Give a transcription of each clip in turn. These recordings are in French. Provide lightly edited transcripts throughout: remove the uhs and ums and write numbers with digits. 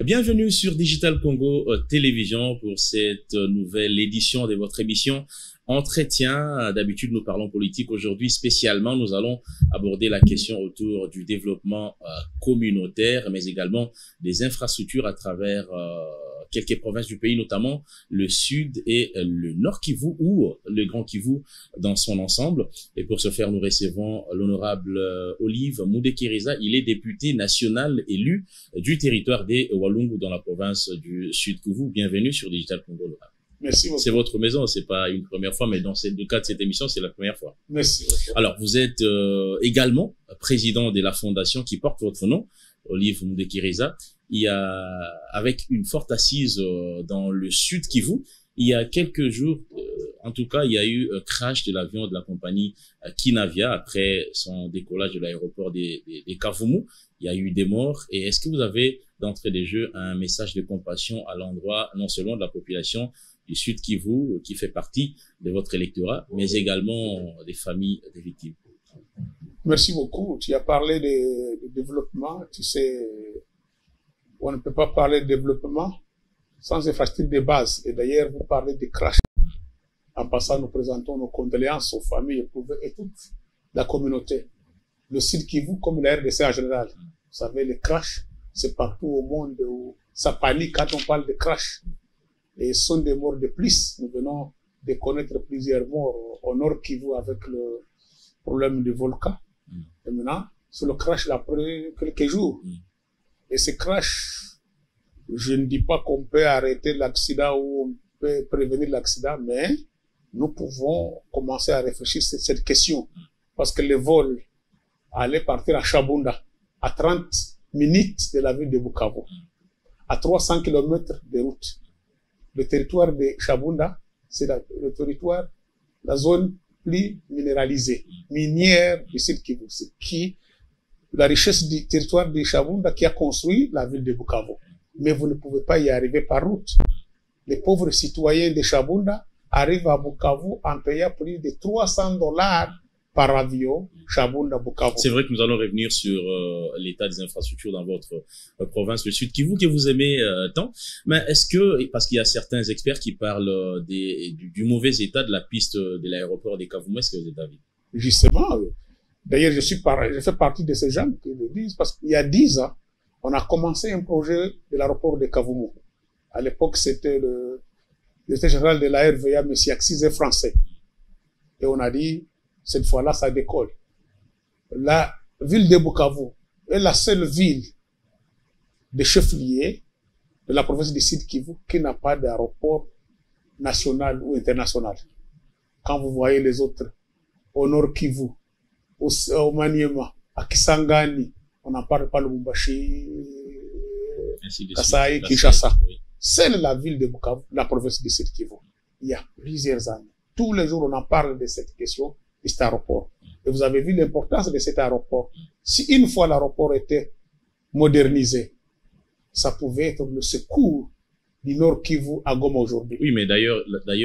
Bienvenue sur Digital Congo Télévision pour cette nouvelle édition de votre émission Entretien. D'habitude, nous parlons politique. Aujourd'hui, spécialement, nous allons aborder la question autour du développement communautaire, mais également des infrastructures à travers quelques provinces du pays, notamment le Sud et le Nord Kivu ou le Grand Kivu dans son ensemble. Et pour ce faire, nous recevons l'honorable Olive Mudekiriza. Il est député national élu du territoire des Walungu dans la province du Sud Kivu. Bienvenue sur Digital Congo. Merci beaucoup. C'est votre maison, c'est pas une première fois, mais dans le cadre de cette émission, c'est la première fois. Merci. Alors, vous êtes également président de la fondation qui porte votre nom, Olive Mudekiriza. Il y a, avec une forte assise dans le Sud Kivu, il y a quelques jours, en tout cas, il y a eu un crash de l'avion de la compagnie Kinavia après son décollage de l'aéroport des Kavumu. Il y a eu des morts. Et est-ce que vous avez, d'entrée de jeu, un message de compassion à l'endroit non seulement de la population du Sud Kivu, qui fait partie de votre électorat, mais également des familles des victimes? Merci beaucoup. Tu as parlé de développement. Tu sais, on ne peut pas parler de développement sans infrastructure de base. Et d'ailleurs, vous parlez de crash. En passant, nous présentons nos condoléances aux familles éprouvées et toute la communauté. Le Sud Kivu, comme la RDC en général. Vous savez, les crashs, c'est partout au monde où ça panique quand on parle de crash. Et ce sont des morts de plus. Nous venons de connaître plusieurs morts au Nord Kivu avec le problème du volcan. Et maintenant, sur le crash, après quelques jours. Et ce crash, je ne dis pas qu'on peut arrêter l'accident ou on peut prévenir l'accident, mais nous pouvons commencer à réfléchir sur cette question. Parce que le vol allait partir à Chabunda, à 30 minutes de la ville de Bukavu, à 300 km de route. Le territoire de Chabunda, c'est le territoire, la zone plus minéralisée, minière du Sud Kivu. C'est qui, la richesse du territoire de Chabunda qui a construit la ville de Bukavu. Mais vous ne pouvez pas y arriver par route. Les pauvres citoyens de Chabunda arrivent à Bukavu en payant plus de $300 par avion, Chabunda, Bukavu. C'est vrai que nous allons revenir sur l'état des infrastructures dans votre province, le Sud Kivu, que vous aimez tant. Mais est-ce que, parce qu'il y a certains experts qui parlent du mauvais état de la piste de l'aéroport des Kavumu, est-ce que vous êtes d'avis? Justement, d'ailleurs, je fais partie de ces gens qui le disent, parce qu'il y a 10 ans, on a commencé un projet de l'aéroport de Kavumu. À l'époque, c'était le directeur général de la RVA, M. Axis, français. Et on a dit, cette fois-là, ça décolle. La ville de Bukavu est la seule ville de chef-lieu de la province du Sud Kivu qui n'a pas d'aéroport national ou international. Quand vous voyez les autres, au Nord Kivu, au Maniema, à Kisangani, on n'en parle pas, Lubumbashi, Kasai, Kinshasa. Oui. C'est la ville de Bukavu, la province du Sud Kivu. Il y a plusieurs années. Tous les jours, on en parle de cette question de cet aéroport. Et vous avez vu l'importance de cet aéroport. Si une fois l'aéroport était modernisé, ça pouvait être le secours du Nord Kivu à Goma aujourd'hui. Oui, mais d'ailleurs,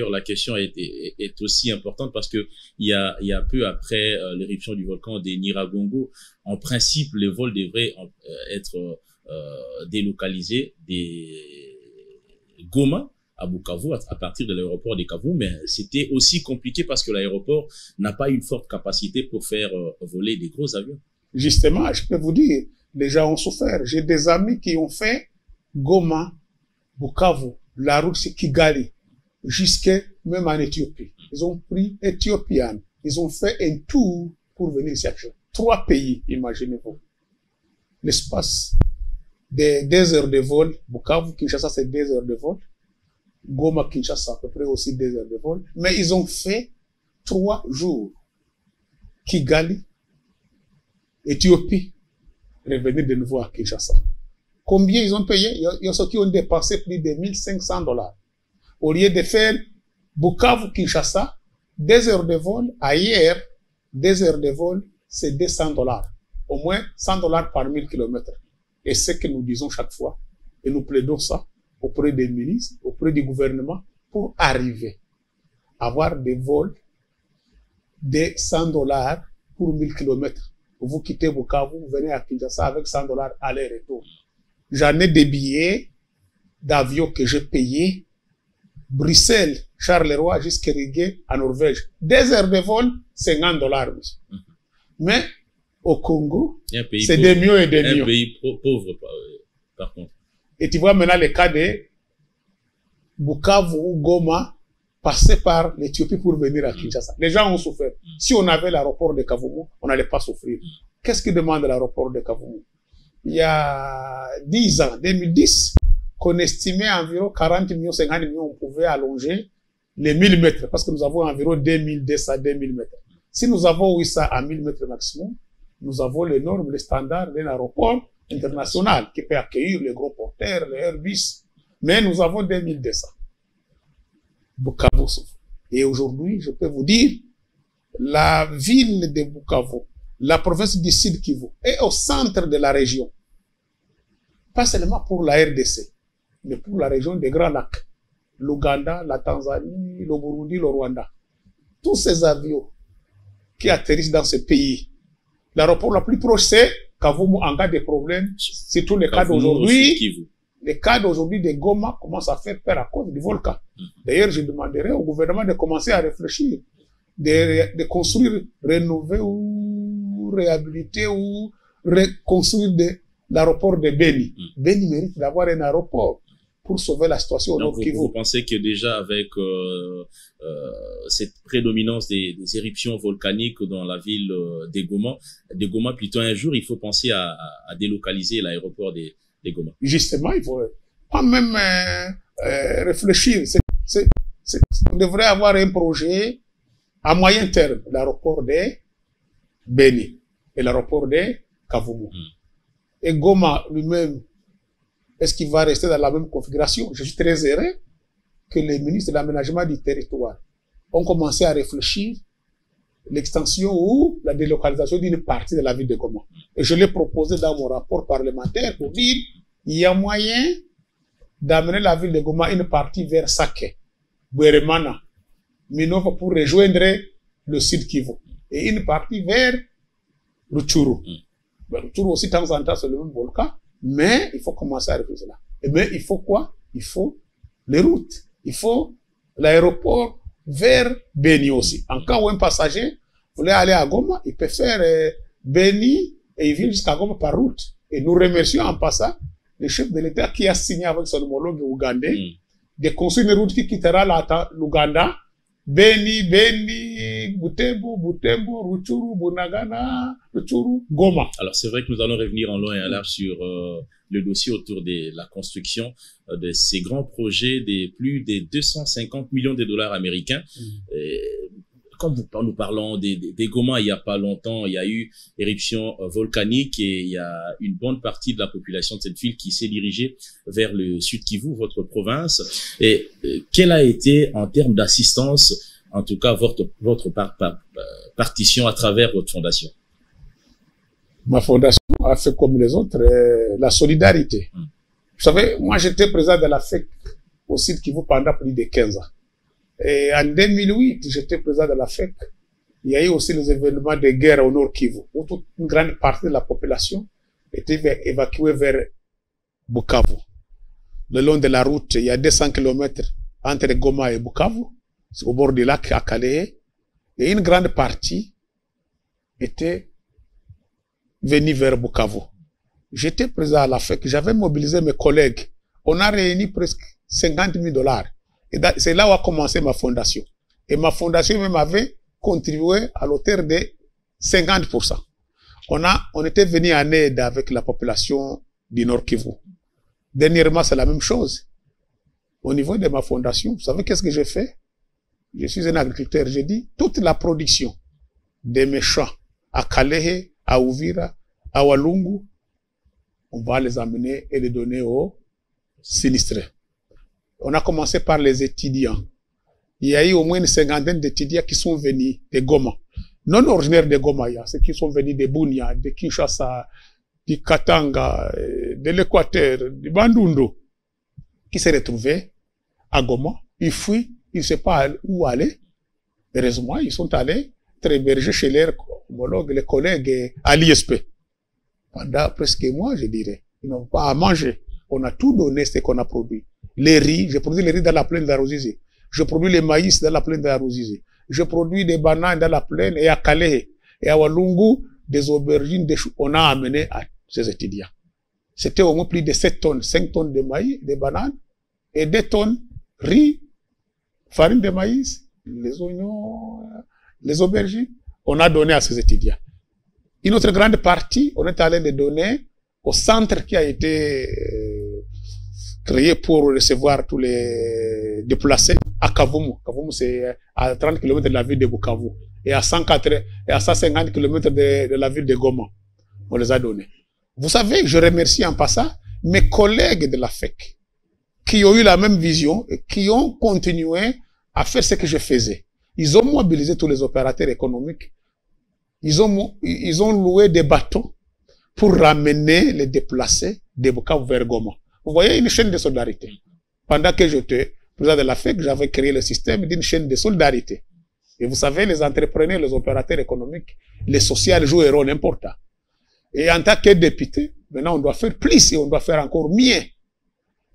la question est aussi importante parce que il y a peu après l'éruption du volcan des Nyiragongo, en principe, les vols devraient être délocalisés des Goma à Bukavu à partir de l'aéroport de Kavumu, mais c'était aussi compliqué parce que l'aéroport n'a pas une forte capacité pour faire voler des gros avions. Justement, je peux vous dire, les gens ont souffert. J'ai des amis qui ont fait Goma, Bukavu, la route c'est Kigali, jusqu'à même en Éthiopie. Ils ont pris Éthiopian. Ils ont fait un tour pour venir ici. 3 pays, imaginez-vous. L'espace de 2 heures de vol, Bukavu, Kinshasa, c'est 2 heures de vol. Goma, Kinshasa, à peu près aussi 2 heures de vol. Mais ils ont fait 3 jours. Kigali, Éthiopie, revenir de nouveau à Kinshasa. Combien ils ont payé? Il y a ceux qui ont dépensé plus de $1,500. Au lieu de faire Bukavu, Kinshasa, 2 heures de vol, ailleurs, 2 heures de vol, c'est $200. Au moins $100 par 1000 km. Et c'est ce que nous disons chaque fois. Et nous plaidons ça auprès des ministres, auprès du gouvernement, pour arriver à avoir des vols de $100 pour 1000 km. Vous quittez Bukavu, vous venez à Kinshasa avec $100 aller-retour. J'en ai des billets d'avion que j'ai payés. Bruxelles, Charleroi, jusqu'à Riga, en Norvège. 2 heures de vol, $50. Mais au Congo, c'est des millions et des millions. Un pays pauvre, par contre. Et tu vois maintenant le cas de Bukavu ou Goma, passer par l'Éthiopie pour venir à Kinshasa. Les gens ont souffert. Si on avait l'aéroport de Kavumu, on n'allait pas souffrir. Qu'est-ce que demande l'aéroport de Kavumu? Il y a 10 ans, 2010, qu'on estimait environ 40 millions, 50 millions, on pouvait allonger les 1000 mètres, parce que nous avons environ 2200 à 2000 mètres. Si nous avons 800 à 1000 mètres maximum, nous avons les normes, les standards d'un aéroport international qui peut accueillir les gros porteurs, les Airbus. Mais nous avons 2200. Bukavu souffre. Et aujourd'hui, je peux vous dire, la ville de Bukavu, la province du Sud Kivu, est au centre de la région. Pas seulement pour la RDC, mais pour la région des Grands Lacs. L'Ouganda, la Tanzanie, le Burundi, le Rwanda. Tous ces avions qui atterrissent dans ce pays. L'aéroport le plus proche, c'est Kavumu en cas de problème. C'est tout le cas d'aujourd'hui. Les cas d'aujourd'hui de Goma commencent à faire peur à cause du volcan. D'ailleurs, je demanderai au gouvernement de commencer à réfléchir, de construire, rénover ou réhabiliter ou reconstruire l'aéroport de Beni. Beni mérite d'avoir un aéroport pour sauver la situation au Nord Kivu. Vous pensez que déjà avec cette prédominance des éruptions volcaniques dans la ville de Goma, plutôt un jour, il faut penser à délocaliser l'aéroport de Goma. Justement, il faut quand même réfléchir. On devrait avoir un projet à moyen terme, l'aéroport de Beni et l'aéroport de Kavumu. Et Goma lui-même, est-ce qu'il va rester dans la même configuration? Je suis très heureux que les ministres de l'aménagement du territoire ont commencé à réfléchir l'extension ou la délocalisation d'une partie de la ville de Goma. Et je l'ai proposé dans mon rapport parlementaire pour dire il y a moyen d'amener la ville de Goma une partie vers Sake, Bweremana, Minova pour rejoindre le Sud Kivu et une partie vers Rutshuru. Rutshuru aussi, de temps en temps, c'est le même volcan, mais il faut commencer à réfléchir là. Mais il faut quoi? Il faut les routes. Il faut l'aéroport vers Beni aussi. En cas où un passager voulait aller à Goma, il peut faire Beni et il vient jusqu'à Goma par route. Et nous remercions en passant le chef de l'État qui a signé avec son homologue ougandais de construire une route qui quittera l'Ouganda, Beni, Butembo, Rutshuru, Bunagana, Rutshuru, Goma. Alors c'est vrai que nous allons revenir en long et en large sur le dossier autour de la construction de ces grands projets de plus de 250 millions de dollars américains. Quand nous parlons des Goma, il n'y a pas longtemps, il y a eu éruption volcanique et il y a une bonne partie de la population de cette ville qui s'est dirigée vers le Sud Kivu, votre province. Et quelle a été, en termes d'assistance, en tout cas, votre partition à travers votre fondation? Ma fondation a fait comme les autres, la solidarité. Vous savez, moi j'étais président de la FEC au Sud Kivu pendant plus de 15 ans. Et en 2008, j'étais président de la FEC. Il y a eu aussi les événements de guerre au Nord Kivu, où toute une grande partie de la population était évacuée vers Bukavu. Le long de la route, il y a 200 km entre Goma et Bukavu, au bord du lac à Calais. Et une grande partie était venue vers Bukavu. J'étais président à la FEC, j'avais mobilisé mes collègues. On a réuni presque 50 000 $. Et c'est là où a commencé ma fondation. Et ma fondation même avait contribué à l'auteur de 50%. On était venu en aide avec la population du Nord Kivu. Dernièrement, c'est la même chose. Au niveau de ma fondation, vous savez qu'est-ce que j'ai fait? Je suis un agriculteur. J'ai dit, toute la production de mes champs à Kalehe, à Uvira, à Walungu, on va les amener et les donner aux sinistrés. On a commencé par les étudiants. Il y a eu au moins une cinquantaine d'étudiants qui sont venus de Goma. Non originaires de Goma, il y a ceux qui sont venus de Bunia, de Kinshasa, du Katanga, de l'Équateur, du Bandundu, qui s'est retrouvé à Goma. Ils fuient, ils ne savent pas où aller. Heureusement, ils sont allés être hébergés chez leurs homologues, les collègues à l'ISP. Pendant presque un mois, je dirais. ils n'ont pas à manger. On a tout donné ce qu'on a produit. Les riz, je produis les riz dans la plaine de la Ruzizi. Je produis les maïs dans la plaine de la Ruzizi. Je produis des bananes dans la plaine et à Calais et à Walungu, des aubergines, des choux. On a amené à ces étudiants. C'était au moins plus de 7 tonnes, 5 tonnes de maïs, de bananes et 2 tonnes riz, farine de maïs, les oignons, les aubergines. On a donné à ces étudiants. Une autre grande partie, on est allé les donner au centre qui a été créé pour recevoir tous les déplacés à Kavumu. Kavumu, c'est à 30 km de la ville de Bukavu et à 150 km de la ville de Goma. On les a donnés. Vous savez, je remercie en passant mes collègues de la FEC qui ont eu la même vision et qui ont continué à faire ce que je faisais. Ils ont mobilisé tous les opérateurs économiques. Ils ont loué des bateaux pour ramener les déplacés de Bukavu vers Goma. Vous voyez une chaîne de solidarité. Pendant que j'étais président de la FEC, j'avais créé le système d'une chaîne de solidarité. Et vous savez, les entrepreneurs, les opérateurs économiques, les sociaux jouent un rôle important. Et en tant que député, maintenant on doit faire plus et on doit faire encore mieux.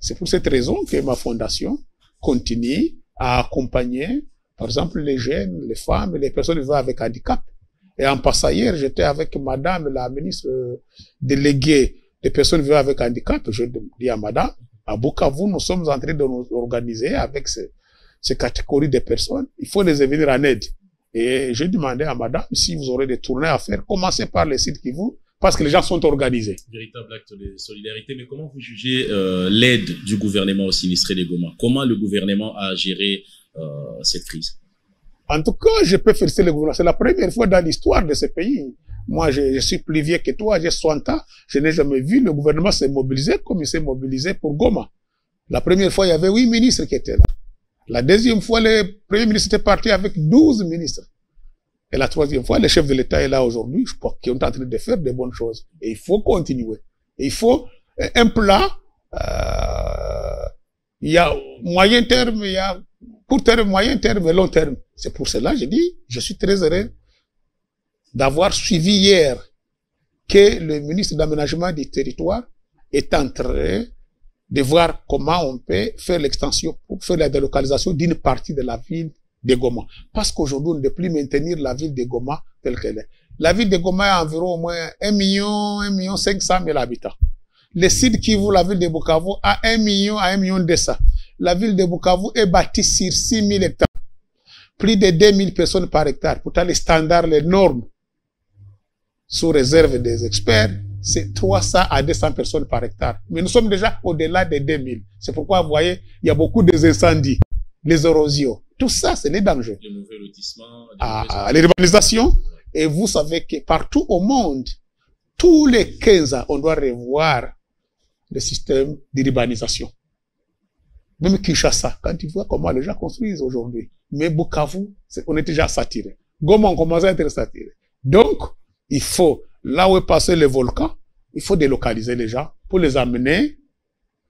C'est pour cette raison que ma fondation continue à accompagner, par exemple, les jeunes, les femmes et les personnes vivant avec handicap. Et en passant hier, j'étais avec madame la ministre déléguée des personnes vivant avec handicap. Je dis à madame, à Bukavu, nous sommes en train de nous organiser avec ces catégories de personnes. Il faut les venir en aide. Et j'ai demandé à madame, si vous aurez des tournées à faire, commencez par les sites Kivu, parce que les gens sont organisés. Véritable acte de solidarité. Mais comment vous jugez l'aide du gouvernement aux sinistrés de Goma? Comment le gouvernement a géré cette crise? En tout cas, je peux féliciter le gouvernement. C'est la première fois dans l'histoire de ce pays. Moi, je suis plus vieux que toi, j'ai 60 ans. Je n'ai jamais vu le gouvernement se mobiliser comme il s'est mobilisé pour Goma. La première fois, il y avait 8 ministres qui étaient là. La deuxième fois, le premier ministre était parti avec 12 ministres. Et la troisième fois, le chef de l'État est là aujourd'hui. Je crois qu'ils sont en train de faire de bonnes choses. Et il faut continuer. Et il faut un plan. Il y a moyen terme, il y a court terme, moyen terme et long terme. C'est pour cela que je dis, je suis très heureux d'avoir suivi hier que le ministre de l'Aménagement du Territoire est en train de voir comment on peut faire l'extension pour faire la délocalisation d'une partie de la ville de Goma. Parce qu'aujourd'hui, on ne peut plus maintenir la ville de Goma telle qu'elle est. La ville de Goma a environ au moins 1 500 000 habitants. Le site qui vaut la ville de Bukavu a 1 million à 1 million 200. La ville de Bukavu est bâtie sur 6 000 hectares. Plus de 2 000 personnes par hectare. Pourtant, les standards, les normes, sous réserve des experts, c'est 300 à 200 personnes par hectare. Mais nous sommes déjà au-delà des 2 000. C'est pourquoi, vous voyez, il y a beaucoup d'incendies, les érosions. Tout ça, c'est les dangers. Le mauvais lotissement. L'urbanisation. Et vous savez que partout au monde, tous les 15 ans, on doit revoir le système d'urbanisation. Même Kinshasa, quand tu vois comment les gens construisent aujourd'hui. Mais Bukavu, on est déjà saturé. Goma, on commence à être saturé. Donc, il faut, là où est passé le volcan, il faut délocaliser les gens pour les amener de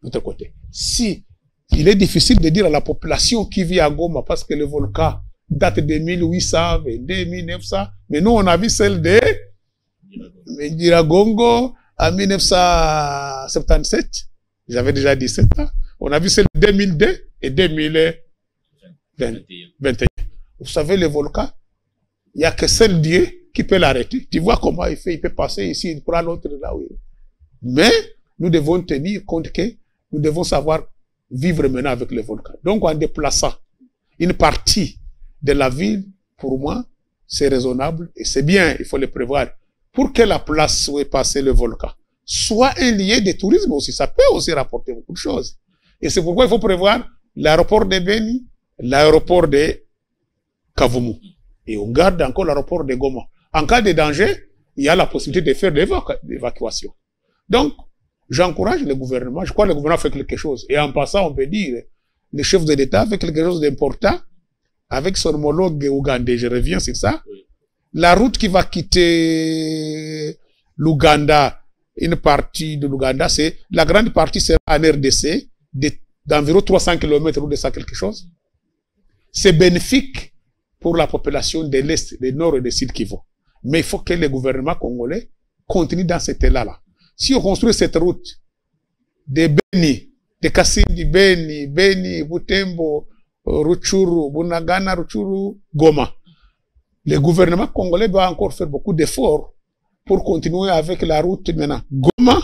l'autre côté. Si il est difficile de dire à la population qui vit à Goma, parce que le volcan date de 1800, 1900, mais nous, on a vu celle de Nyiragongo en 1977. J'avais déjà 17 ans. On a vu celle de 2002 et 2021. Vous savez, le volcan, il n'y a que seul Dieu qui peut l'arrêter. Tu vois comment il fait, il peut passer ici, il prend l'autre là où il est. Mais nous devons tenir compte que nous devons savoir vivre maintenant avec le volcan. Donc, en déplaçant une partie de la ville, pour moi, c'est raisonnable et c'est bien, il faut le prévoir. Pour que la place où est passé le volcan soit un lieu de tourisme aussi, ça peut aussi rapporter beaucoup de choses. Et c'est pourquoi il faut prévoir l'aéroport de Beni, l'aéroport de Kavumu. Et on garde encore l'aéroport de Goma. En cas de danger, il y a la possibilité de faire l'évacuation. Donc, j'encourage le gouvernement. Je crois que le gouvernement fait quelque chose. Et en passant, on peut dire, le chef de l'État fait quelque chose d'important avec son homologue ougandais. Je reviens sur ça. Oui. La route qui va quitter l'Ouganda, une partie de l'Ouganda, c'est, la grande partie sera en RDC, d'environ 300 km ou de ça quelque chose. C'est bénéfique pour la population de l'Est, du Nord et du Sud Kivu. Mais il faut que le gouvernement congolais continue dans cet élan-là. Si on construit cette route de Beni, de Kasindi, Beni, Butembo, Rutshuru, Bunagana, Rutshuru, Goma. Le gouvernement congolais doit encore faire beaucoup d'efforts pour continuer avec la route maintenant. Goma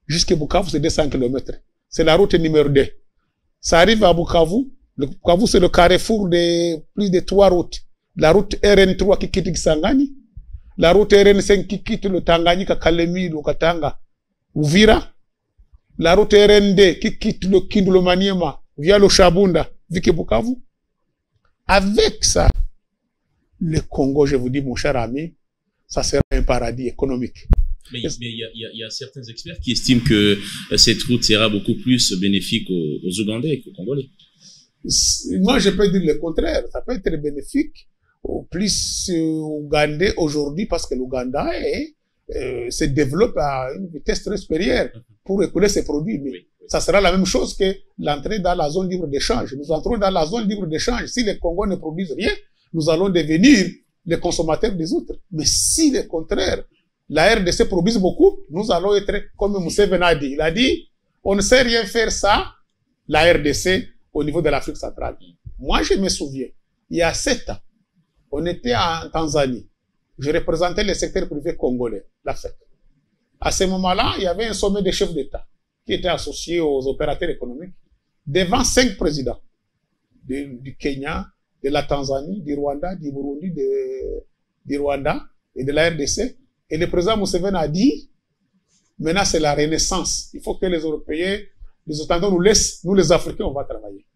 jusqu'à Bukavu, c'est 200 km. C'est la route numéro 2. Ça arrive à Bukavu. Le Bukavu, c'est le carrefour de plus de 3 routes. La route RN3 qui quitte Kisangani. La route RN5 qui quitte le Tanganyika, Kalemi, le Katanga, Uvira. La route RN2 qui quitte le Kindu, le Maniema, via le Shabunda, Vike Bukavu. Avec ça, le Congo, je vous dis, mon cher ami, ça sera un paradis économique. Mais il y a certains experts qui estiment que cette route sera beaucoup plus bénéfique aux Ougandais qu'aux Congolais. Moi, je peux dire le contraire. Ça peut être bénéfique au plus ougandais aujourd'hui parce que l'Ouganda se développe à une vitesse très supérieure pour écouler ses produits. Mais oui. Ça sera la même chose que l'entrée dans la zone libre d'échange. Nous entrons dans la zone libre d'échange. Si les Congos ne produisent rien, nous allons devenir les consommateurs des autres. Mais si le contraire, la RDC produit beaucoup, nous allons être comme Museveni a dit. Il a dit, on ne sait rien faire ça, la RDC, au niveau de l'Afrique centrale. Moi, je me souviens, il y a 7 ans, on était en Tanzanie. Je représentais le secteur privé congolais, l'AFEC. À ce moment-là, il y avait un sommet des chefs d'État qui était associé aux opérateurs économiques devant 5 présidents du Kenya, de la Tanzanie, du Rwanda, du Burundi, du Rwanda et de la RDC. Et le président Museveni a dit, maintenant c'est la renaissance. Il faut que les Européens, les Occidentaux nous laissent, nous les Africains, on va travailler.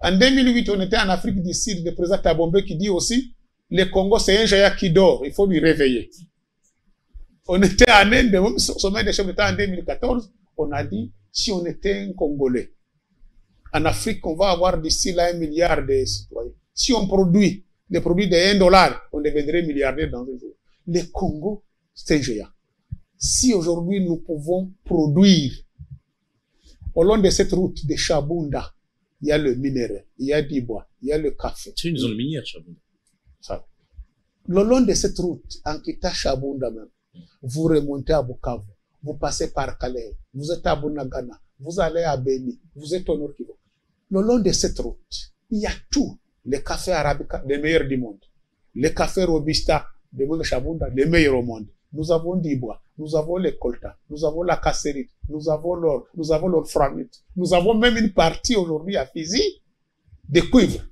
En 2008, on était en Afrique du Sud, le président Thabo qui dit aussi, le Congo c'est un géant qui dort, il faut lui réveiller. On était en Inde, au sommet des chefs d'État en 2014, on a dit, si on était un Congolais, en Afrique, on va avoir d'ici là 1 milliard de citoyens. Si on produit des produits de $1, on deviendrait milliardaire dans un jour. Le Congo, c'est un géant. Si aujourd'hui nous pouvons produire, au long de cette route de Shabunda, il y a le minerai, il y a du bois, il y a le café. C'est une zone minière, Shabunda. Ça. Le long de cette route, en quittant Shabunda même, vous remontez à Bukavu, vous passez par Calais, vous êtes à Bunagana, vous allez à Beni, vous êtes au Nord Kivu. Le long de cette route, il y a tout. Les cafés arabica, les meilleurs du monde. Les cafés robusta, de Shabunda, les meilleurs au monde. Nous avons du bois, nous avons les coltas, nous avons la cassérite, nous avons l'or, nous avons l'orframite. Nous avons même une partie aujourd'hui à Fizi de cuivre.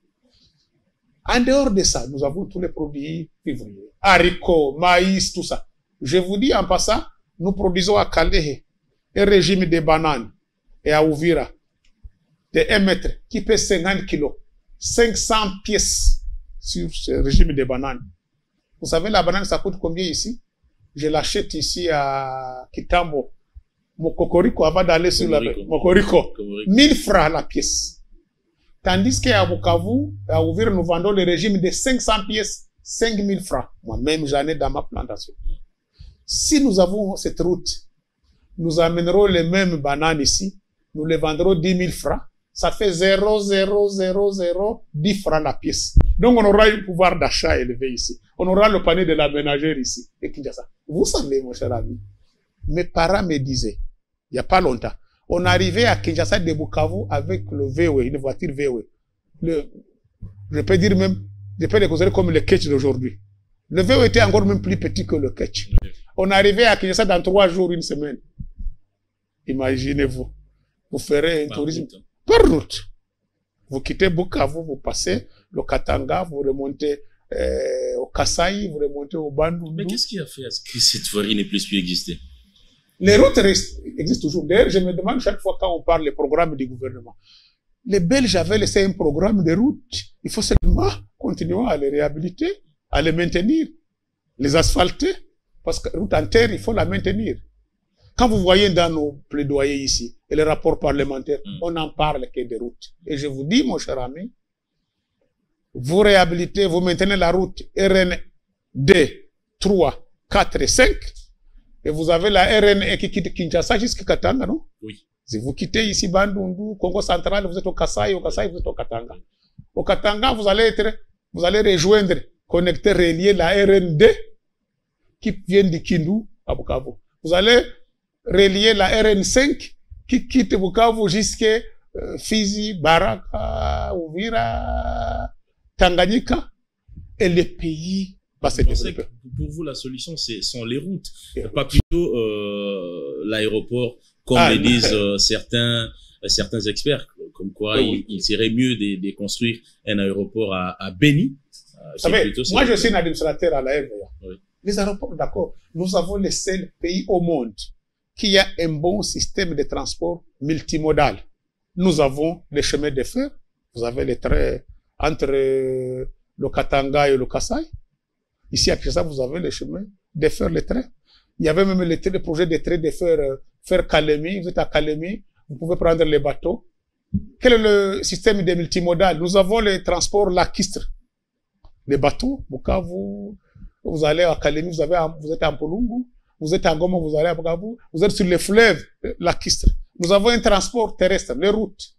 En dehors de ça, nous avons tous les produits vivriers, haricots, maïs, tout ça. Je vous dis en passant, nous produisons à Calais un régime de bananes et à Uvira de 1 mètre qui pèse 50 kilos, 500 pièces sur ce régime de bananes. Vous savez, la banane, ça coûte combien ici? Je l'achète ici à Kitambo, Mokokoriko, avant d'aller sur la Mokoriko. 1000 francs la pièce. Tandis qu'à Bukavu, à Uvira, nous vendons le régime de 500 pièces, 5000 francs. Moi-même, j'en ai dans ma plantation. Si nous avons cette route, nous amènerons les mêmes bananes ici, nous les vendrons 10 000 francs. Ça fait 0,0010 francs la pièce. Donc, on aura un pouvoir d'achat élevé ici. On aura le panier de la ménagère ici. Et Kinshasa. Vous savez, mon cher ami, mes parents me disaient, il n'y a pas longtemps, on arrivait à Kinshasa de Bukavu avec le VW, une voiture VW. Je peux dire même, je peux le considérer comme le ketch d'aujourd'hui. Le VW était encore même plus petit que le ketch. On arrivait à Kinshasa dans 3 jours, 1 semaine. Imaginez-vous. Vous ferez un tourisme par route. Vous quittez Bukavu, vous passez le Katanga, vous remontez au Kasaï, vous remontez au Bandundu. Mais qu'est-ce qui a fait à ce que cette voirie n'ait plus pu exister? Les routes existent toujours. D'ailleurs, je me demande chaque fois quand on parle des programmes du gouvernement. Les Belges avaient laissé un programme de route. Il faut seulement continuer à les réhabiliter, à les maintenir, les asphalter. Parce que route en terre, il faut la maintenir. Quand vous voyez dans nos plaidoyers ici, et les rapports parlementaires, on n'en parle que des routes. Et je vous dis, mon cher ami, vous réhabilitez, vous maintenez la route RN2, 3, 4 et 5, et vous avez la RN qui quitte Kinshasa jusqu'à Katanga, non? Oui. Si vous quittez ici Bandundu, Congo central, vous êtes au Kasaï, vous êtes au Katanga. Au Katanga, vous allez rejoindre, connecter, relier la RN2 qui vient de Kindu à Bukavu. Vous allez relier la RN5 qui quitte Bukavu jusqu'à Fizi, Baraka, Uvira, Tanganyika, et le pays va se développer. Pour vous, la solution, sont les routes, pas plutôt l'aéroport, comme le disent certains experts, comme quoi il serait mieux de construire un aéroport à Beni. Moi, je suis un administrateur à la RVA. Oui. Les aéroports, d'accord. Nous avons le seul pays au monde qui a un bon système de transport multimodal. Nous avons les chemins de fer. Vous avez les trains entre le Katanga et le Kasaï. Ici, à Kinshasa, vous avez les chemins de fer, les trains. Il y avait même le projet de train de fer Kalemi. Vous êtes à Kalemi, vous pouvez prendre les bateaux. Quel est le système de multimodal? Nous avons les transports lacustres. Les bateaux, Bukavu, vous allez à Kalemi, vous êtes à Mpolungu, vous êtes à Goma, vous allez à Bukavu, vous êtes sur les fleuves lacustres. Nous avons un transport terrestre, les routes.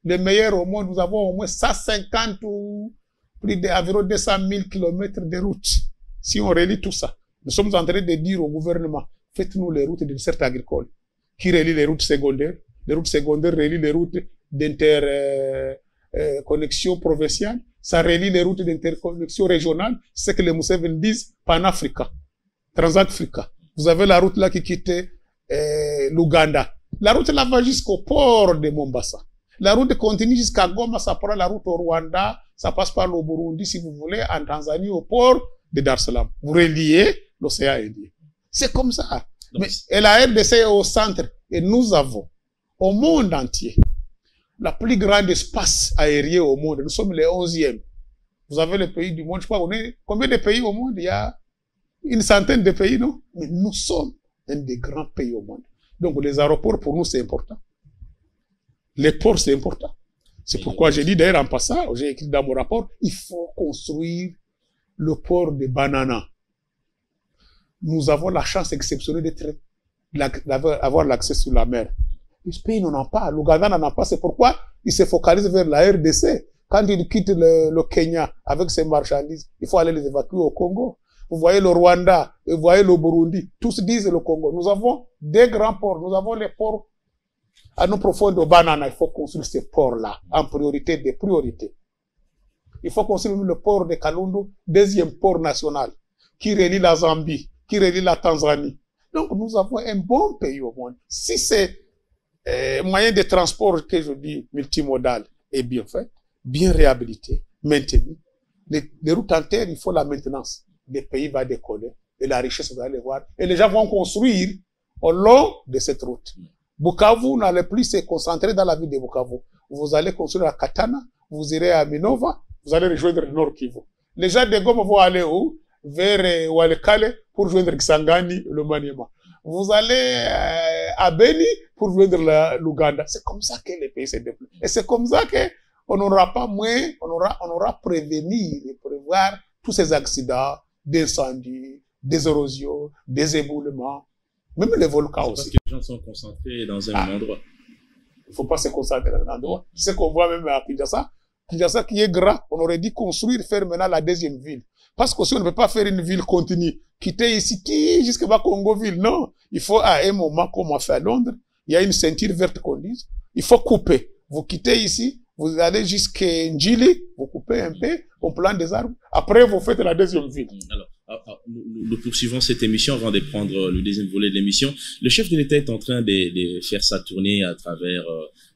Les meilleurs au monde, nous avons au moins 150 ou plus d'environ 200 000 kilomètres de routes. Si on relie tout ça, nous sommes en train de dire au gouvernement, faites-nous les routes d'une certaine agricole, qui relient les routes secondaires. Les routes secondaires relient les routes d'interconnexion provinciale. Ça relie les routes d'interconnexion régionale. C'est ce que les Museveni disent Pan-Africa, Transafrica. Vous avez la route là qui quitte l'Ouganda. La route là va jusqu'au port de Mombasa. La route continue jusqu'à Goma, ça prend la route au Rwanda, ça passe par le Burundi, si vous voulez, en Tanzanie, au port de Dar es Salaam. Vous reliez l'océan Indien. C'est comme ça. Mais, et la RDC est au centre. Et nous avons, au monde entier, la plus grande espace aérien au monde. Nous sommes les 11e. Vous avez les pays du monde. Je crois qu'on est, combien de pays au monde? Il y a une centaine de pays, non? Mais nous sommes un des grands pays au monde. Donc, les aéroports, pour nous, c'est important. Les ports, c'est important. C'est pourquoi j'ai dit d'ailleurs en passant, j'ai écrit dans mon rapport, il faut construire le port de Banana. Nous avons la chance exceptionnelle d'avoir l'accès sur la mer. Les pays n'en ont pas. L'Ouganda n'en a pas. C'est pourquoi ils se focalisent vers la RDC. Quand ils quittent le Kenya avec ses marchandises, il faut aller les évacuer au Congo. Vous voyez le Rwanda, vous voyez le Burundi. Tous disent le Congo. Nous avons des grands ports. Nous avons les ports à nos profondes au Banana. Il faut construire ces ports-là en priorité des priorités. Il faut construire le port de Kalundu, deuxième port national, qui relie la Zambie, qui relie la Tanzanie. Donc, nous avons un bon pays au monde. Si c'est moyen de transport que je dis multimodal est bien fait, bien réhabilité, maintenu, les routes en terre, il faut la maintenance. Le pays va décoller et la richesse, vous allez voir. Et les gens vont construire au long de cette route. Bukavu n'allez plus se concentrer dans la ville de Bukavu. Vous allez construire à Katana, vous irez à Minova, vous allez rejoindre le Nord Kivu. Les gens de Goma vont aller où? Vers Walikale pour joindre Kisangani, le Maniema. Vous allez à Beni pour joindre l'Ouganda. C'est comme ça que les pays se développent. Et c'est comme ça que on n'aura pas moins, on aura prévenir et prévoir tous ces accidents d'incendie, des érosions, des éboulements, même les volcans aussi. Parce que les gens sont concentrés dans un même endroit. Il ne faut pas se concentrer dans un endroit. C'est ce qu'on voit même à Kinshasa. Kinshasa qui est grand, on aurait dit construire, faire maintenant la deuxième ville. Parce que si on ne peut pas faire une ville continue, quitter ici, jusqu'à Congoville, non. Il faut à un moment, comme on fait à Londres, il y a une ceinture verte qu'on dit, il faut couper. Vous quittez ici, vous allez jusqu'à Njili, vous coupez un peu, on plante des arbres. Après, vous faites la deuxième ville. Alors, nous poursuivons cette émission avant de prendre le deuxième volet de l'émission. Le chef de l'État est en train de faire sa tournée à travers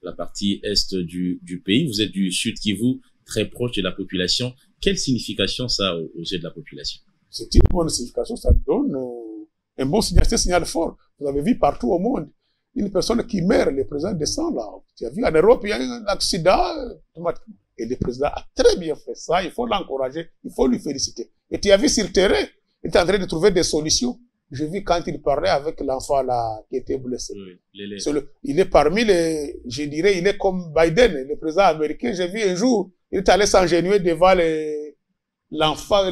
la partie est du pays. Vous êtes du Sud Kivu, très proche de la population. Quelle signification ça a aux yeux de la population? C'est une bonne signification, ça donne un bon signal, c'est un signal fort. Vous avez vu partout au monde, une personne qui meurt, le président descend là. Tu as vu en Europe, il y a eu un accident, et le président a très bien fait ça, il faut l'encourager, il faut lui féliciter. Et tu as vu sur le terrain, il est en train de trouver des solutions. J'ai vu quand il parlait avec l'enfant là, qui était blessé. Oui, il est parmi les, je dirais, il est comme Biden, le président américain. J'ai vu un jour, il est allé s'ingénuer devant l'enfant,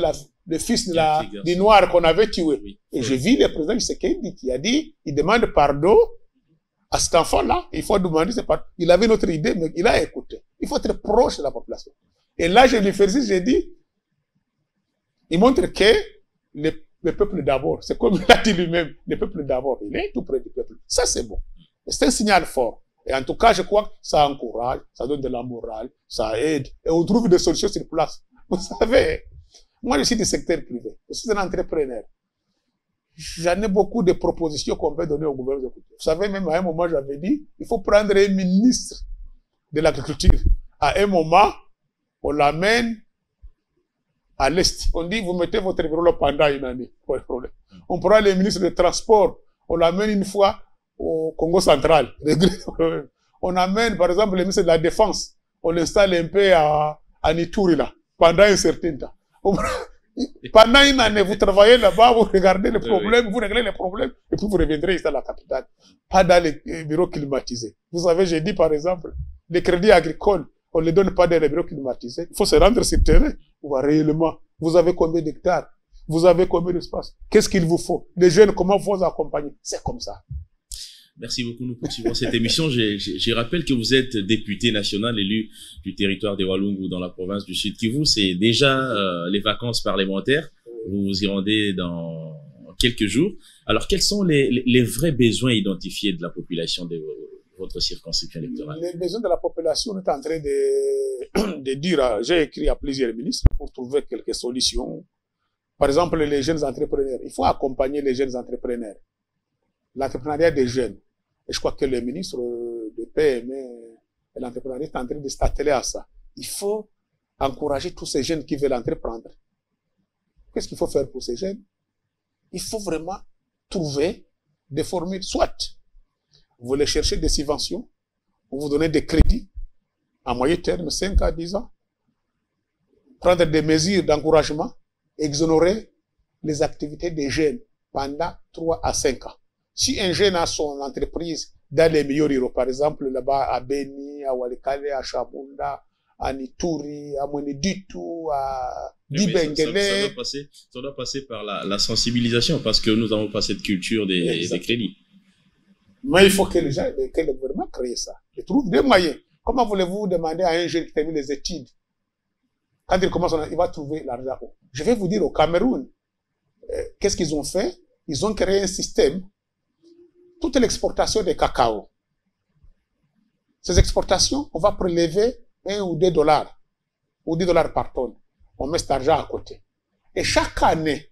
le fils du noir qu'on avait tué. Oui. Et j'ai vu le président Tshisekedi qui a dit, il demande pardon à cet enfant-là. Il faut demander ses pardon. Il avait une autre idée, mais il a écouté. Il faut être proche de la population. Et là, je lui félicite, j'ai dit, il montre que le peuple d'abord, c'est comme il a dit lui-même, le peuple d'abord, il est tout près du peuple. Ça, c'est bon. C'est un signal fort. Et en tout cas, je crois que ça encourage, ça donne de la morale, ça aide, et on trouve des solutions sur place. Vous savez, moi je suis du secteur privé, je suis un entrepreneur. J'en ai beaucoup de propositions qu'on peut donner au gouvernement. Vous savez, même à un moment, j'avais dit, il faut prendre un ministre de l'agriculture. À un moment, on l'amène à l'Est. On dit, vous mettez votre bureau pendant une année. Pas de problème. On prend le ministre des Transports, on l'amène une fois au Congo central. On amène, par exemple, le ministre de la Défense. On l'installe un peu à Ituri, là, pendant un certain temps. Pendant une année, vous travaillez là-bas, vous regardez les problèmes, vous réglez les problèmes, et puis vous reviendrez ici à la capitale. Pas dans les bureaux climatisés. Vous savez, j'ai dit, par exemple, les crédits agricoles, on ne les donne pas dans les bureaux climatisés. Il faut se rendre sur le terrain. On va réellement, vous avez combien d'hectares? Vous avez combien d'espace? Qu'est-ce qu'il vous faut? Les jeunes, comment vous accompagner? C'est comme ça. Merci beaucoup. Nous poursuivons cette émission. Je rappelle que vous êtes député national élu du territoire de Walungu dans la province du Sud Kivu. C'est déjà les vacances parlementaires. Vous vous y rendez dans quelques jours. Alors, quels sont les vrais besoins identifiés de la population de votre circonscription électorale? Les besoins de la population, on est en train de dire, j'ai écrit à plusieurs ministres pour trouver quelques solutions. Par exemple, les jeunes entrepreneurs. Il faut accompagner les jeunes entrepreneurs. L'entrepreneuriat des jeunes. Et je crois que le ministre de PME et l'entrepreneuriat est en train de s'atteler à ça. Il faut encourager tous ces jeunes qui veulent entreprendre. Qu'est-ce qu'il faut faire pour ces jeunes? Il faut vraiment trouver des formules. Soit vous voulez chercher des subventions, on vous donne des crédits à moyen terme, 5 à 10 ans, prendre des mesures d'encouragement, exonérer les activités des jeunes pendant 3 à 5 ans. Si un jeune a son entreprise dans les milieux ruraux, par exemple là-bas à Beni, à Walikale, à Chabunda, à Nituri, à Moniditu, à Dibengele. Ça doit passer par la sensibilisation parce que nous n'avons pas cette culture des crédits. Mais il faut que le gouvernement crée ça. Il trouve des moyens. Comment voulez-vous demander à un jeune qui termine les études, quand il commence, il va trouver l'argent? Je vais vous dire, au Cameroun, qu'est-ce qu'ils ont fait? Ils ont créé un système. Toute l'exportation de cacao. Ces exportations, on va prélever 1 ou 2 dollars, ou 10 dollars par tonne. On met cet argent à côté. Et chaque année,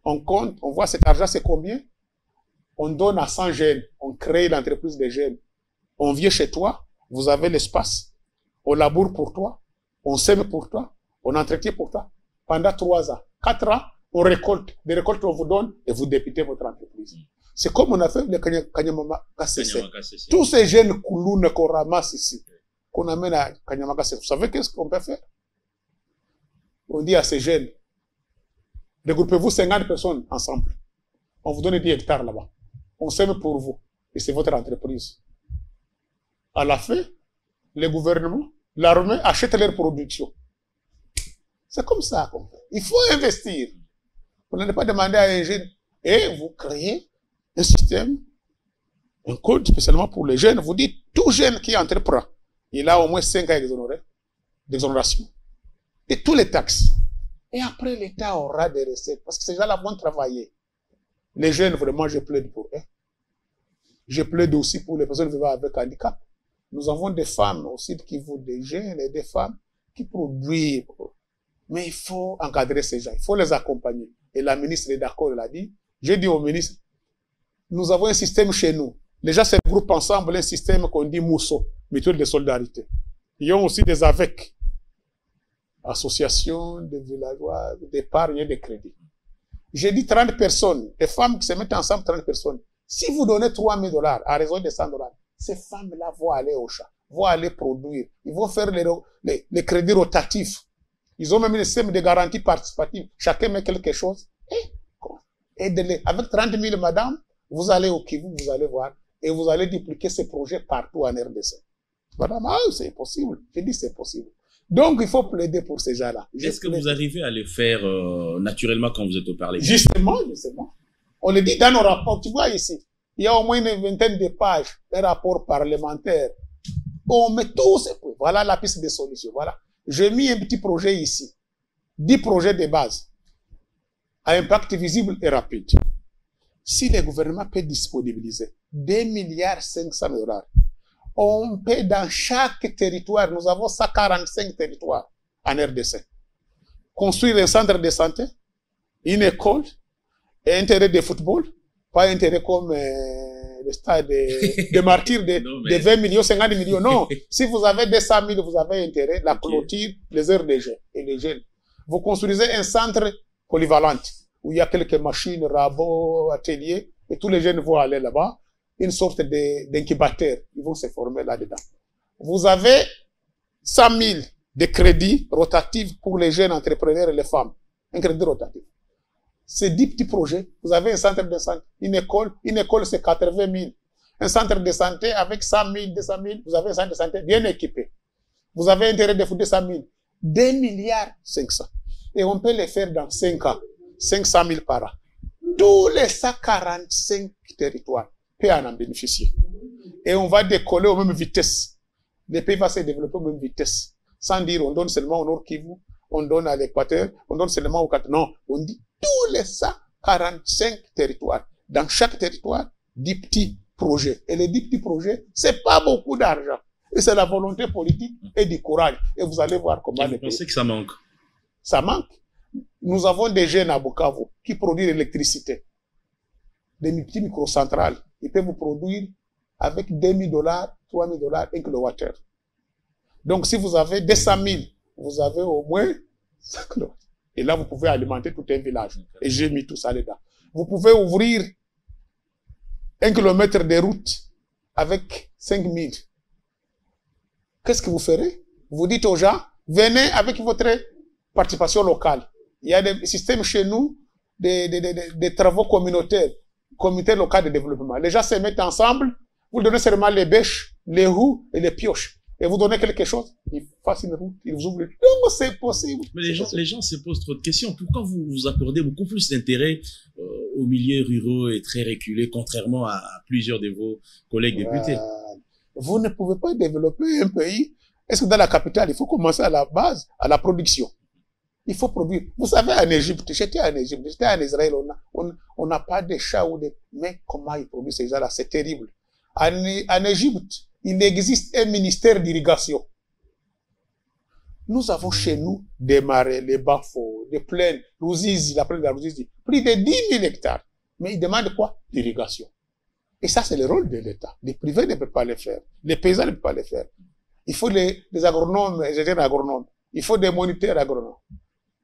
on compte, on voit cet argent, c'est combien? On donne à 100 jeunes, on crée l'entreprise des jeunes. On vient chez toi, vous avez l'espace, on laboure pour toi, on sème pour toi, on entretient pour toi. Pendant 3 ans, 4 ans, on récolte. Des récoltes, on vous donne et vous débutez votre entreprise. C'est comme on a fait le Kanyamama KCC. Tous ces jeunes koulounes qu'on ramasse ici, qu'on amène à Kanyamama KCC, vous savez qu'est-ce qu'on peut faire? On dit à ces jeunes, regroupez-vous 50 personnes ensemble. On vous donne 10 hectares là-bas. On sème pour vous. Et c'est votre entreprise. À la fin, le gouvernement, l'armée achète leur production. C'est comme ça qu'on fait. Il faut investir. Vous n'allez pas demander à un jeune, et vous créez un système, un code spécialement pour les jeunes. Vous dites, tout jeune qui entreprend, il a au moins 5 ans d'exonération. Et tous les taxes. Et après, l'État aura des recettes. Parce que ces gens-là vont travailler. Les jeunes, vraiment, je plaide pour eux. Je plaide aussi pour les personnes vivant avec handicap. Nous avons des femmes aussi qui vont des jeunes et des femmes qui produisent. Mais il faut encadrer ces gens. Il faut les accompagner. Et la ministre est d'accord, elle a dit. J'ai dit au ministre, nous avons un système chez nous. Les gens se regroupent ensemble, un système qu'on dit Mousso, mutuelle de solidarité. Ils ont aussi des AVEC, associations de villageois, d'épargne et de crédit. J'ai dit 30 personnes, des femmes qui se mettent ensemble, 30 personnes. Si vous donnez 3 000 $ à raison de 100 $, ces femmes-là vont aller au champ, vont aller produire. Ils vont faire les crédits rotatifs. Ils ont même un système de garantie participative. Chacun met quelque chose. Aidez-les. Avec 30 000, madame, vous allez au Kivu, vous allez voir, et vous allez dupliquer ces projets partout en RDC. Madame, c'est possible. J'ai dit c'est possible. Donc, il faut plaider pour ces gens-là. Est-ce que vous arrivez à le faire naturellement quand vous êtes au Parlement? Justement. On le dit dans nos rapports. Tu vois ici, il y a au moins une vingtaine de pages, un rapport parlementaire. On met tous ces points. Voilà la piste de solution. Voilà. J'ai mis un petit projet ici. 10 projets de base. À impact visible et rapide. Si le gouvernement peut disponibiliser 2,5 milliards, on peut dans chaque territoire, nous avons 145 territoires en RDC, construire un centre de santé, une école, et un terrain de football, pas un terrain comme le stade de martyrs de 20 millions, 50 millions. Non, si vous avez 200 000, vous avez intérêt, la clôture, les heures de jeu et les jeunes. Vous construisez un centre polyvalent où il y a quelques machines, rabots, ateliers, et tous les jeunes vont aller là-bas. Une sorte d'incubateur. Ils vont se former là-dedans. Vous avez 100 000 de crédits rotatifs pour les jeunes entrepreneurs et les femmes. Un crédit rotatif. C'est 10 petits projets. Vous avez un centre de santé, une école c'est 80 000. Un centre de santé avec 100 000, 200 000, vous avez un centre de santé bien équipé. Vous avez intérêt de foutre 100 000. 2 milliards 500. Et on peut les faire dans 5 ans. 500 000 par an. Tous les 145 territoires peuvent en bénéficier. Et on va décoller aux mêmes vitesses. Le pays va se développer aux mêmes vitesses. Sans dire on donne seulement au Nord Kivu, on donne à l'Équateur, on donne seulement au Qatar. Non, on dit tous les 145 territoires. Dans chaque territoire, 10 petits projets. Et les 10 petits projets, c'est pas beaucoup d'argent. Et c'est la volonté politique et du courage. Et vous allez voir comment vous pensez que ça manque? Ça manque. Nous avons des jeunes à Bukavu qui produisent l'électricité. Des petits microcentrales. Ils peuvent vous produire avec $2 000, $3 000, 1 kWh. Donc, si vous avez 200 000, vous avez au moins 5 kWh. Et là, vous pouvez alimenter tout un village. Et j'ai mis tout ça dedans. Vous pouvez ouvrir 1 kilomètre de route avec 5 000. Qu'est-ce que vous ferez? Vous dites aux gens, venez avec votre participation locale. Il y a des systèmes chez nous, des travaux communautaires, comité local de développement. Les gens se mettent ensemble, vous donnez seulement les bêches, les roues et les pioches. Et vous donnez quelque chose, ils fassent une route, ils vous ouvrent. Donc c'est possible. Mais les gens se posent trop de questions. Pourquoi vous vous accordez beaucoup plus d'intérêt aux milieux ruraux et très reculés, contrairement à plusieurs de vos collègues députés? Vous ne pouvez pas développer un pays. Est-ce que dans la capitale, il faut commencer à la base, à la production? Il faut produire. Vous savez, en Égypte, j'étais en Israël, on n'a pas de chats ou de... Mais comment ils produisent ces gens-là? C'est terrible. En Égypte, il existe un ministère d'irrigation. Nous avons chez nous des marais, les bas-fonds, des plaines, Ruzizi, la plaine de la Ruzizi, plus de 10 000 hectares. Mais ils demandent quoi? L'irrigation. Et ça, c'est le rôle de l'État. Les privés ne peuvent pas le faire. Les paysans ne peuvent pas le faire. Il faut des agronomes, des agronomes. Il faut des moniteurs agronomes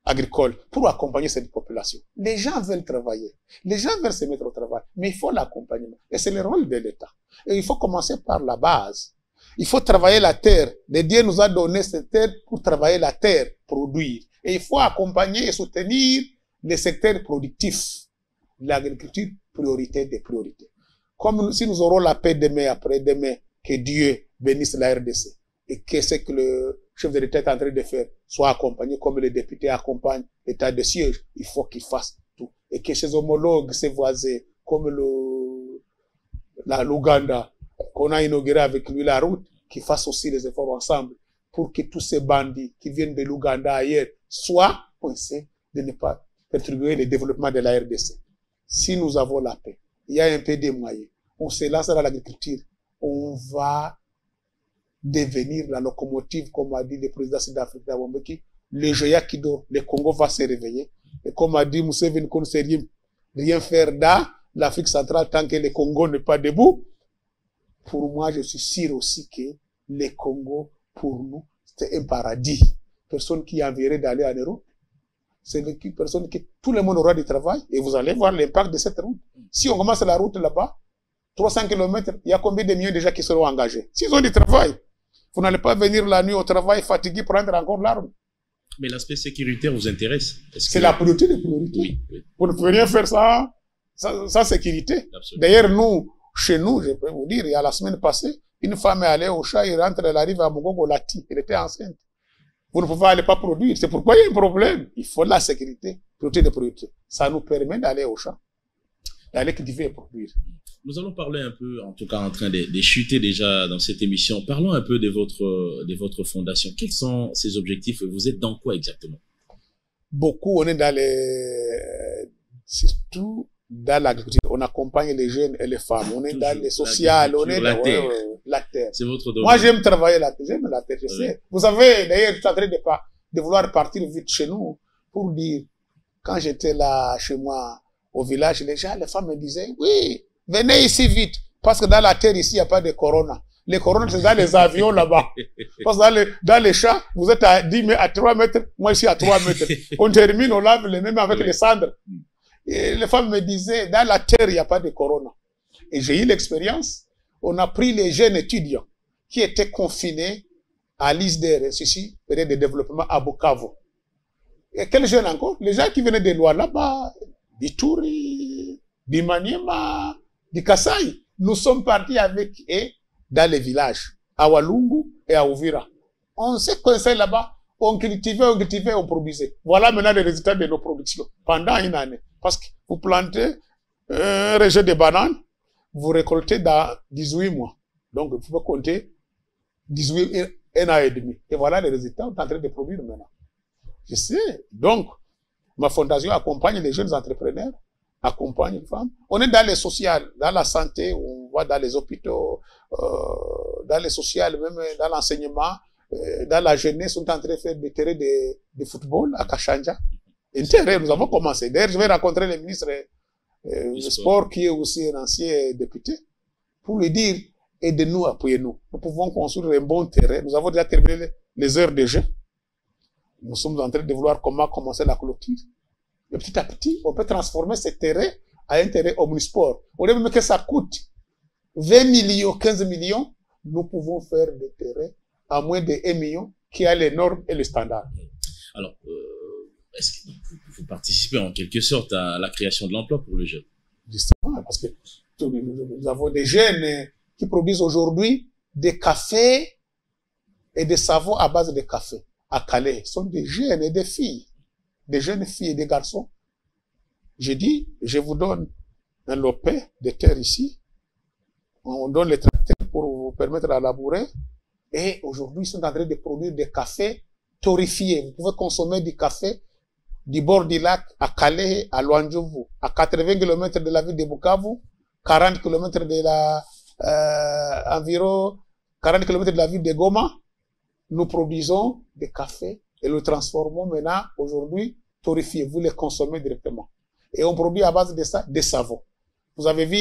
agricoles pour accompagner cette population. Les gens veulent travailler. Les gens veulent se mettre au travail. Mais il faut l'accompagnement. Et c'est le rôle de l'État. Et il faut commencer par la base. Il faut travailler la terre. Le Dieu nous a donné cette terre pour travailler la terre, produire. Et il faut accompagner et soutenir les secteurs productifs. L'agriculture, priorité des priorités. Comme si nous aurons la paix demain, après-demain, que Dieu bénisse la RDC. Et que ce que le chef de l'État est en train de faire soit accompagné comme les députés accompagnent l'État de siège. Il faut qu'il fasse tout. Et que ses homologues, ses voisins, comme l'Ouganda, qu'on a inauguré avec lui la route, qu'ils fassent aussi les efforts ensemble pour que tous ces bandits qui viennent de l'Ouganda ailleurs soient coincés de ne pas perturber le développement de la RDC. Si nous avons la paix, il y a un peu de moyens, on se lance dans l'agriculture, on va devenir la locomotive, comme a dit le président sud-africain Wambeki, le Joya qui dort, le Congo va se réveiller. Et comme a dit Museveni, qu'on ne sait rien faire dans l'Afrique centrale tant que le Congo n'est pas debout. Pour moi, je suis sûr aussi que le Congo, pour nous, c'est un paradis. Personne qui envierait d'aller en Europe. C'est une personne qui, tout le monde aura du travail et vous allez voir l'impact de cette route. Si on commence la route là-bas, 300 km, il y a combien de millions de gens qui seront engagés? S'ils ont du travail, vous n'allez pas venir la nuit au travail fatigué prendre encore l'arme. Mais l'aspect sécuritaire vous intéresse? C'est la priorité des priorités. Oui, oui. Vous ne pouvez rien faire sans sécurité. D'ailleurs, nous, chez nous, je peux vous dire, il y a la semaine passée, une femme est allée au chat, elle rentre, elle arrive à Mogogo Lati, elle était enceinte. Vous ne pouvez pas produire. C'est pourquoi il y a un problème. Il faut la sécurité, priorité de priorité. Ça nous permet d'aller au champ, d'aller cultiver et produire. Nous allons parler un peu, en tout cas en train de chuter déjà dans cette émission. Parlons un peu de votre fondation. Quels sont ses objectifs? Vous êtes dans quoi exactement? Beaucoup, on est dans surtout dans l'agriculture, on accompagne les jeunes et les femmes. On est dans les sociales, on est la dans terre. La terre. C'est votre domaine. Moi, j'aime travailler la terre, j'aime la terre, je sais. Vous savez, d'ailleurs, je suis en train de vouloir partir vite chez nous pour dire, quand j'étais là, chez moi, au village, les femmes me disaient, oui, venez ici vite, parce que dans la terre, ici, il n'y a pas de corona. Les coronas, c'est dans les avions là-bas. Parce que dans les champs, vous êtes à 10 mètres, à 3 mètres, moi ici à 3 mètres. On termine, on lave les mêmes avec les cendres. Et les femmes me disaient, dans la terre, il n'y a pas de corona. Et j'ai eu l'expérience. On a pris les jeunes étudiants qui étaient confinés à l'ISDR, ici, période de développement à Bukavu. Et quels jeunes encore? Les gens qui venaient des lois là-bas, d'Ituri, d'Imaniema, du Kasaï. Nous sommes partis avec eux dans les villages, à Walungu et à Uvira. On s'est coincé là-bas, on cultivait, on produisait. Voilà maintenant les résultats de nos productions pendant une année. Parce que vous plantez un rejet de bananes, vous récoltez dans 18 mois. Donc, vous pouvez compter 18, un an et demi. Et voilà les résultats, on est en train de produire maintenant. Je sais. Donc, ma fondation accompagne les jeunes entrepreneurs, accompagne les femmes. On est dans les sociales, dans la santé, on va dans les hôpitaux, dans les sociales, même dans l'enseignement, dans la jeunesse, on est en train de faire des terrains de football à Kachanja. Un terrain, nous avons commencé. D'ailleurs, je vais rencontrer le ministre du sport, qui est aussi un ancien député, pour lui dire, aidez-nous, appuyez-nous. Nous pouvons construire un bon terrain. Nous avons déjà terminé les heures de jeu. Nous sommes en train de vouloir comment commencer la clôture. Et petit à petit, on peut transformer ce terrain à un terrain omnisport. Au lieu même que ça coûte 20 millions, 15 millions, nous pouvons faire des terrains à moins de 1 million qui a les normes et les standards. Alors, est-ce que vous participez en quelque sorte à la création de l'emploi pour les jeunes? Justement, parce que nous avons des jeunes qui produisent aujourd'hui des cafés et des savons à base de café à Calais. Ce sont des jeunes et des filles, des jeunes filles et des garçons. J'ai dit, je vous donne un lopin de terre ici. On donne les tracteurs pour vous permettre de labourer. Et aujourd'hui, ils sont en train de produire des cafés torréfiés. Vous pouvez consommer du café du bord du lac à Calais, à Luanjovu, à 80 km de la ville de Bukavu, 40 km de la, environ 40 km de la ville de Goma. Nous produisons des cafés et le transformons maintenant, aujourd'hui, torréfiés. Vous les consommez directement. Et on produit à base de ça des savons. Vous avez vu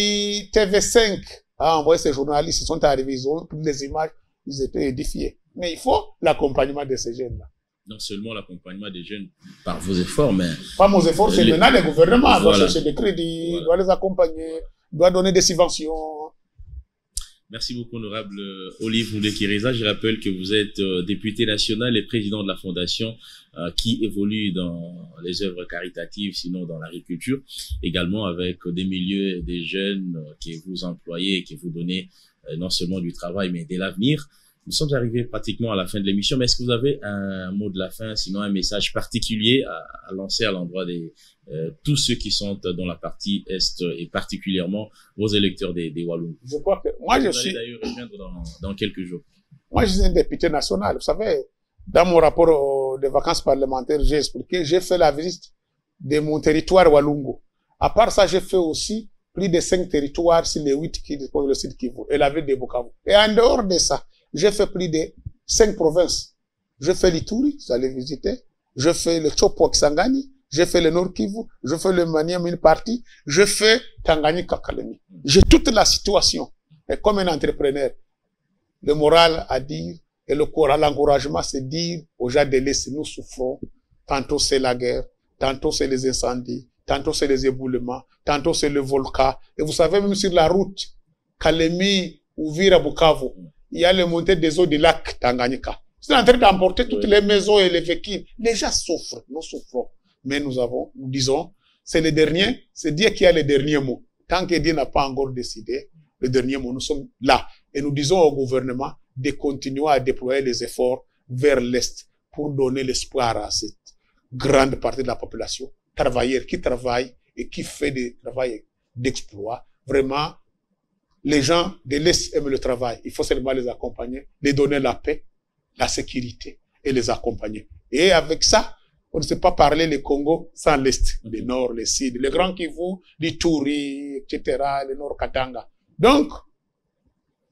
TV5 a envoyé ces journalistes, ils sont arrivés, ils ont pris les images, ils étaient édifiés. Mais il faut l'accompagnement de ces jeunes-là. Non seulement l'accompagnement des jeunes par vos efforts, mais... Pas nos efforts, c'est maintenant les gouvernements doivent Voilà. chercher des crédits, Voilà. doivent les accompagner, doivent donner des subventions. Merci beaucoup, honorable Olive Moudekireza. Je rappelle que vous êtes député national et président de la fondation qui évolue dans les œuvres caritatives, sinon dans l'agriculture, également avec des milieux et des jeunes que vous employez et que vous donnez non seulement du travail, mais de l'avenir. Nous sommes arrivés pratiquement à la fin de l'émission, mais est-ce que vous avez un mot de la fin, sinon un message particulier à lancer à l'endroit des tous ceux qui sont dans la partie Est et particulièrement vos électeurs des Walloons? Je crois que, moi je Vous allez suis, d'ailleurs rejoindre dans quelques jours. moi je suis un député national. Vous savez, dans mon rapport des vacances parlementaires, j'ai expliqué, j'ai fait la visite de mon territoire Walungu. À part ça, j'ai fait aussi plus de 5 territoires sur les 8 qui disposent le site Kivu et la ville de Bukavu. Et en dehors de ça, j'ai fait plus de 5 provinces. Je fais l'Ituri, vous allez visiter. Je fais le Chopo Kisangani. Je fais le Nord Kivu. Je fais le Maniam une partie. Je fais Tanganyika Kalemi. J'ai toute la situation. Et comme un entrepreneur, le moral à dire et le courage, l'encouragement, c'est dire aux gens de l'Est, nous souffrons. Tantôt c'est la guerre. Tantôt c'est les incendies. Tantôt c'est les éboulements. Tantôt c'est le volcan. Et vous savez, même sur la route, Kalemi, Uvira, Bukavu, il y a les montées des eaux du lac Tanganyika. C'est en train d'emporter toutes les maisons et les véhicules. Les gens souffrent, nous souffrons. Mais nous disons, c'est le dernier, c'est Dieu qui a le dernier mot. Tant que Dieu n'a pas encore décidé, le dernier mot, nous sommes là. Et nous disons au gouvernement de continuer à déployer les efforts vers l'Est pour donner l'espoir à cette grande partie de la population, travailleurs qui travaillent et qui fait des travail d'exploit. Vraiment, les gens de l'Est aiment le travail. Il faut seulement les accompagner, les donner la paix, la sécurité et les accompagner. Et avec ça, On ne sait pas parler le Congo sans l'Est, le Nord, le Sud, le Grand Kivu, l'Ituri, etc., le Nord Katanga. Donc,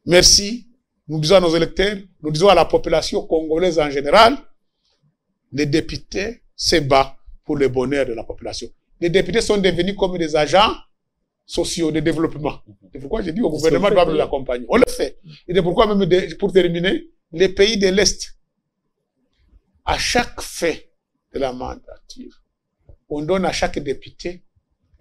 merci. Nous disons à nos électeurs, nous disons à la population congolaise en général, les députés se battent pour le bonheur de la population. Les députés sont devenus comme des agents sociaux de développement. C'est pourquoi j'ai dit au gouvernement doit nous accompagner. On le fait. Et c'est pourquoi même, pour terminer, les pays de l'Est, à chaque fait de la mandature, on donne à chaque député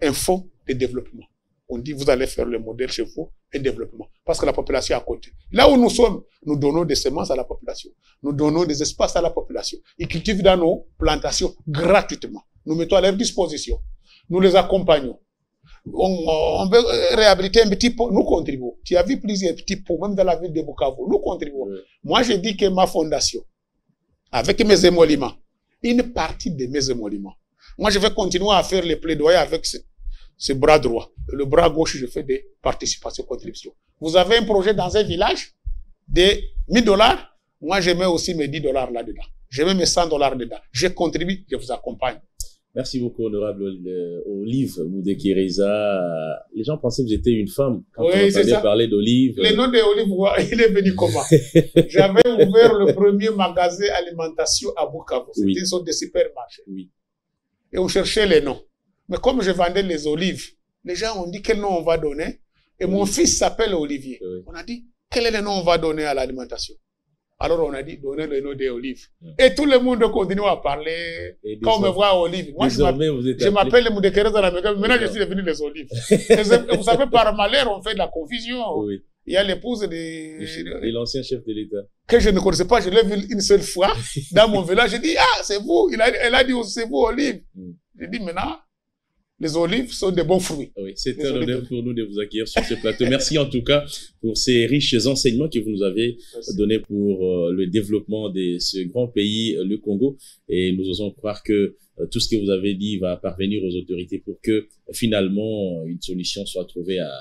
un fonds de développement. On dit, vous allez faire le modèle chez vous, un développement. Parce que la population est à côté. Là où nous sommes, nous donnons des semences à la population. Nous donnons des espaces à la population. Ils cultivent dans nos plantations gratuitement. Nous mettons à leur disposition. Nous les accompagnons. On veut réhabiliter un petit pot, nous contribuons. Tu as vu plusieurs petits pots, même dans la ville de Bukavu, nous contribuons. Oui. Moi, je dis que ma fondation, avec mes émoluments, une partie de mes émoluments, moi, je vais continuer à faire les plaidoyers avec ce bras droit. Le bras gauche, je fais des participations, contributions. Vous avez un projet dans un village de $1000, moi, je mets aussi mes $10 là-dedans. Je mets mes $100 dedans. Je contribue, je vous accompagne. Merci beaucoup, honorable Olive Moudekireza. Les gens pensaient que j'étais une femme quand on entendait parler d'Olive. Le nom d'Olive, il est venu comment? J'avais ouvert le premier magasin alimentation à Bukavu. C'était une sorte de supermarché. Oui. Et on cherchait les noms. Mais comme je vendais les olives, les gens ont dit quel nom on va donner. Et mon fils s'appelle Olivier. Oui. On a dit quel est le nom on va donner à l'alimentation. Alors on a dit donnez le nom des olives. Et tout le monde continue à parler. Quand on me voit à olive. Moi je m'appelle Moudekireza dans la maison. Maintenant je suis devenu les olives. Vous savez, par malheur on fait de la confusion. Oui. Il y a l'épouse de l'ancien chef de l'État. Que je ne connaissais pas, je l'ai vu une seule fois dans mon village. J'ai dit, ah, c'est vous. Elle a dit, c'est vous, olive. J'ai dit, maintenant, les olives sont de bons fruits. Oui, c'est un honneur pour nous de vous accueillir sur ce plateau. Merci en tout cas pour ces riches enseignements que vous nous avez donnés pour le développement de ce grand pays, le Congo. Et nous osons croire que tout ce que vous avez dit va parvenir aux autorités pour que finalement une solution soit trouvée à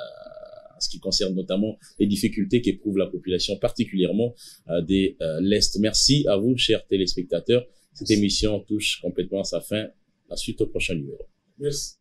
ce qui concerne notamment les difficultés qu'éprouve la population, particulièrement de l'Est. Merci à vous, chers téléspectateurs. Cette émission touche complètement à sa fin. À suite au prochain numéro. Merci.